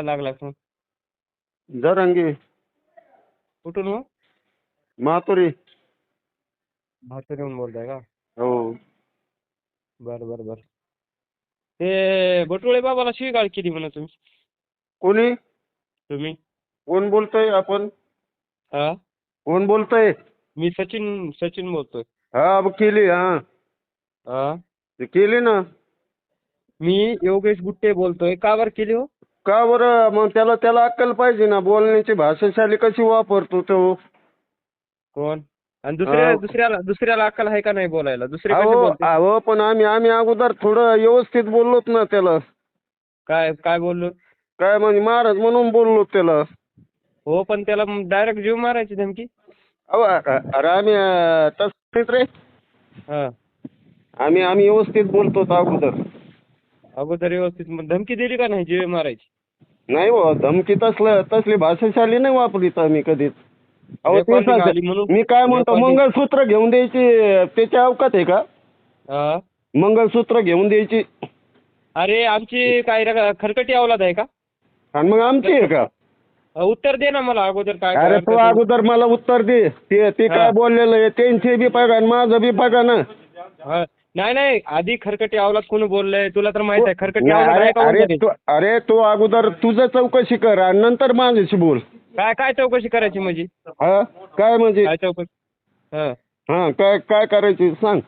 लागला फोन. जरांगे कुठून हो? मातुरी. म्हातुरीहून बोलताय का? हो. बरं बरं बरं. ते बटुळे बाबाला शिवीगाळ केली म्हणा तुम्ही. कोणी? तुम्ही? कोण बोलतोय आपण? हा, कोण बोलतोय? मी सचिन सचिन बोलतोय. हा मग केली. हा हा, ते केली ना. मी योगेश गुट्टे बोलतोय. का बरं केली हो? का बरं? मग त्याला त्याला अक्कल पाहिजे ना. बोलण्याची भाषाशैली कशी वापरतो तो? कोण? आणि अं, दुसऱ्याला अक्कल आहे का नाही बोलायला? दुसरे कसे अहो बोलते? अहो पण आम्ही अगोदर थोडं व्यवस्थित बोललोत ना त्याला. काय काय बोललो? काय म्हणजे महाराज म्हणून बोललो त्याला. हो, पण त्याला डायरेक्ट जीव मारायची धमकी. अहो अरे आम्ही तसंच रे. हा, आम्ही व्यवस्थित बोलतो अगोदर. अगोदर व्यवस्थित धमकी दिली का नाही जीव मारायची? नाही हो, धमकी तसली भाषाशैली नाही वापरीत आम्ही कधीच. अहो ते रेकॉर्डिंग आली सांग, म्हणून. मी काय म्हणतो, रेकॉर्डिंग. मंगळसूत्र घेऊन द्यायची त्याची अवकात आहे का? हा, मंगळसूत्र घेऊन द्यायची. अरे आमची काय खरकटी अवलाद आहे का? आणि मग आमची आहे का? उत्तर दे ना मला अगोदर काय काय अरे अर्थ तू आहे. अगोदर मला उत्तर दे. ते हा. काय बोललेलं आहे त्यांचे बी बघा आणि माझं बी बघा ना. हा. नाही नाही, आधी खरकटी अवलाद कोणी बोललंय तुला तर माहित आहे. खरकटी अवलाद अरे आहे का अरे कोणतरी? अरे तू अगोदर तुझं चौकशी कर आणि नंतर माझ्याशी बोल. काय काय चौकशी करायची म्हणजे? हा काय म्हणजे? काय चौकशी? हा, हा काय काय करायची सांग.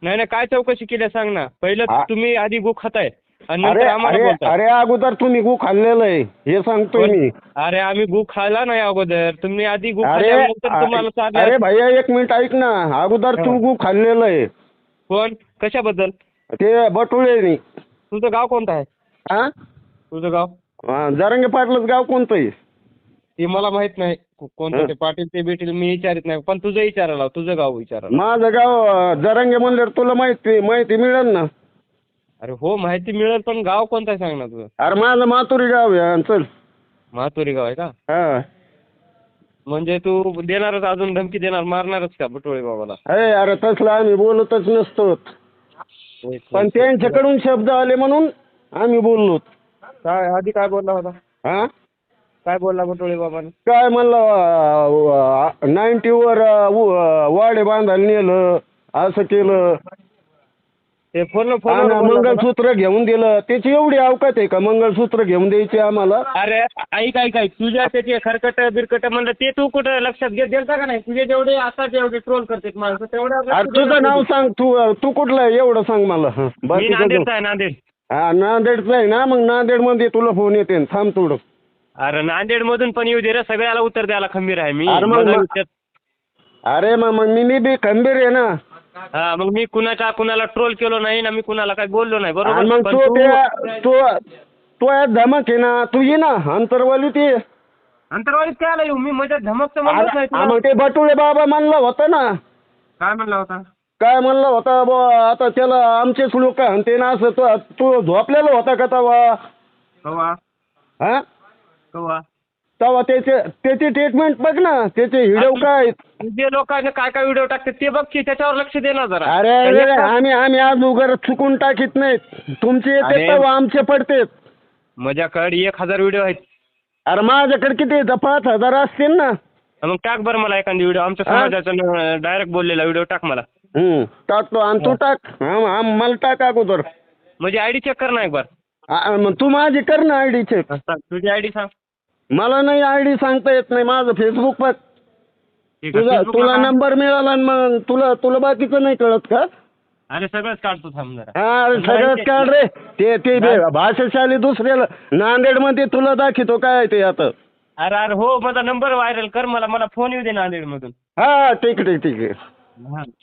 नाही नाही, काय चौकशी केल्या सांग ना. पहिलं हा. तुम्ही आधी गु खाताय आणि अरे नंतर आम्हाला अरे बोलताय. अरे अगोदर तुम्ही गु खाल्लेलं आहे हे सांगतोय मी. अरे आम्ही गु खायला नाही अगोदर. तुम्ही आधी गु अरे खाल्ल्यानंतर तुम्हाला चालल्या. अरे भैया एक मिनिट ऐक ना. अगोदर तू गु खाल्लेलं आहे. कोण? कशाबद्दल? ते बटुळेनी. तुझं गाव कोणतं आहे? हा तुझं गाव? जरांगे पाटलाच गाव कोणतं आहे? ते मला माहित नाही कोणतं ते पाटील ते भेटेल मी विचारित नाही. पण तुझं विचारायला, तुझं गाव विचारायला. माझं गाव जरांगे म्हणल्यावर तुला माहिती मिळेल ना. अरे हो, माहिती मिळेल, पण गाव कोणतं आहे सांग ना तुझं. अरे माझं मातुरी गाव आहे. चल. म्हातुरी गाव आहे का? हा म्हणजे तू देणारच, अजून धमकी देणार, मारणारच का बटुळे बाबाला? अरे तसलं आम्ही बोलतच नसतो. पण त्यांच्याकडून शब्द आले म्हणून आम्ही बोललो. काय आधी काय बोलला होता? हा काय बोलला बटुळे बाबाने? काय म्हणलं 90वर वाडे बांधायला नेलं असं केलं. ते फोन आणि बोलला होता? मंगळसूत्र घेऊन दिलं. त्याची एवढी अवकात आहे का मंगळसूत्र घेऊन द्यायची आम्हाला? अरे ऐक ऐक ऐक, तुझ्या त्याचे खरकट बिरकट म्हणलं ते तू कुठं लक्षात देता का नाही? तुझे जेवढे आता जेवढे ट्रोल करतात माणसं तेवढं अरे तुझं नाव सांग. तू कुठलं आहे एवढं सांग मला. मी नांदेडचा आहे, नांदेड. हा नांदेडचं आहे ना. मग नांदेडमध्ये तुला फोन येते. थांब थोडं. अरे नांदेड मधून पण येऊ दे रे, सगळ्याला उत्तर द्यायला खंबीर आहे मी. अरे मग मी बी खंबीर आहे ना. हा, मग मी कुणाला ट्रोल केलो नाही ना, मी कुणाला काही बोललो नाही, आणि बरोबर. मग पण तू धमक आहे ना. तू ये ना अंतरवाली ते. अंतरवाडीत काय आला येऊ मी? मजा धमकचं म्हणलंच नाही तुला. मग ते बटुळे बाबा म्हणलं होतं ना. काय म्हणला होता? काय म्हणलं होता आता त्याला आमचेच लोक म्हणते ना असं. तू झोपलेला होता का तवा? कवा हा कवा? तवा त्याची ट्रीटमेंट बघ ना. त्याचे व्हिडिओ काय. जे लोकांनी काय काय व्हिडिओ टाकतात ते बघ की, त्याच्यावर लक्ष दे ना जरा. अरे आम्ही आज उगाच चुकून टाकीत नाहीत. तुमचे येते तेव्हा आमचे पडतेत. माझ्याकडे 1000 व्हिडिओ आहेत. अरे माझ्याकडे किती येतं? 5000 असतील ना. मग टाक बरं मला एखादी व्हिडिओ आमच्या समाजाचा डायरेक्ट बोललेला व्हिडिओ टाक मला. टाकतो. आणि तू टाक. मला टाक अगोदर. म्हणजे आयडी चेक कर ना एक बार. मग तू माझी कर ना आयडी चेक. तुझी आयडी सांग. मला नाही आयडी सांगता येत नाही. माझं फेसबुक बघ. ठीक आहे, तुला नंबर मिळाला आणि मग तुला बाकीचं नाही कळत का? अरे सगळंच काढतो थांब जरा. हा सगळंच काढ रे. ते भाषाशाली दुसऱ्याला नांदेडमध्ये तुला दाखवतो काय ते आता. अरे हो, माझा नंबर व्हायरल कर, मला फोन येऊ दे नांदेड मधून. हा ठीक आहे.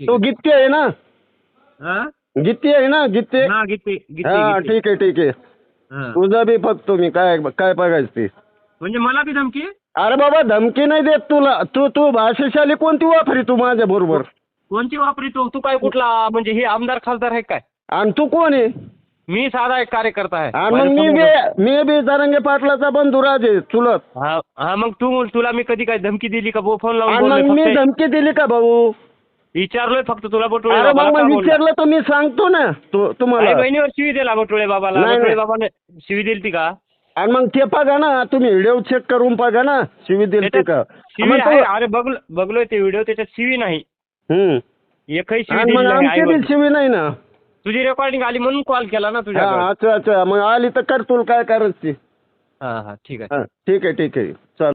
तो गित्ते आहे ना. गित्ते आहे ना. गित्ते. हा ठीक आहे. तुझा बी बघतो मी काय बघायचं ते. म्हणजे मला बी धमकी? अरे बाबा धमकी नाही देत तुला. तू भाषाशाली कोणती वापरी तू माझ्या बरोबर? कोणती वापरितो? तू काय कुठला म्हणजे हे आमदार खासदार आहे काय? आणि तू कोण आहे? मी साधा एक कार्यकर्ता आहे. आणि मग मी बी जरांगे पाटलाचा बंधू राजे चुलत. हा मग तुला मी कधी काय धमकी दिली का? फोन लावून आणि मग मी धमकी दिली का भाऊ? विचारलोय फक्त तुला बटुळे अरे बाबाला. मग विचारलं तर मी सांगतो ना तुम्हाला. बहिणीवर शिवी दिला बटुळे बाबाला. बटुळे बाबाने शिवी दिली ती का? आणि मग ते बघा ना तुम्ही व्हिडिओ चेक करून बघा ना शिवी दिली ते का शिवी मग आहे. अरे बघलोय ते व्हिडिओ, त्याच्यात शिवी नाही. हम्म. एकही शिवी आणि मग दिलेली नाही आमची आईवर. बी शिवी नाही ना. तुझी रेकॉर्डिंग आली म्हणून कॉल केला ना तुझ्या. हा अच्छा अच्छा मग आली तर कर तुला काय करायची. हा हा ठीक आहे. हा ठीक आहे चाल.